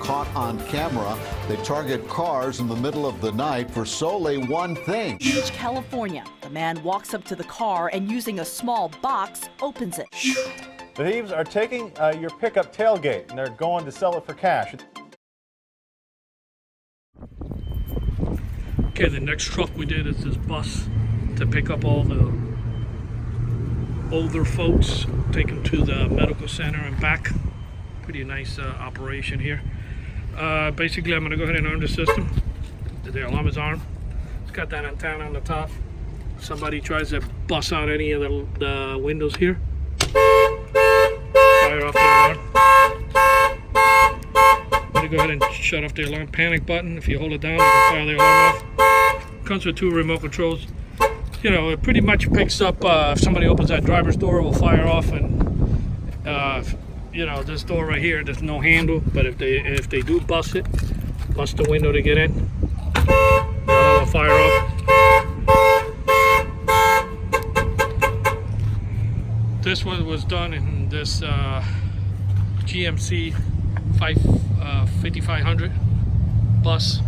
caught on camera. They target cars in the middle of the night for solely one thing. Beach, California. The man walks up to the car and using a small box, opens it. The thieves are taking your pickup tailgate and they're going to sell it for cash. Okay, the next truck we did is this bus to pick up all the older folks, take them to the medical center and back. Pretty nice operation here. Basically, I'm going to go ahead and arm the system. The alarm is armed. It's got that antenna on the top. If somebody tries to bust out any of the windows here, fire off the alarm. I'm going to go ahead and shut off the alarm panic button. If you hold it down, you can fire the alarm off. Comes with 2 remote controls. You know, it pretty much picks up if somebody opens that driver's door, it will fire off. And you know, this door right here, there's no handle, but if they do bust the window to get in, it'll fire off. This one was done in this GMC 5500 bus.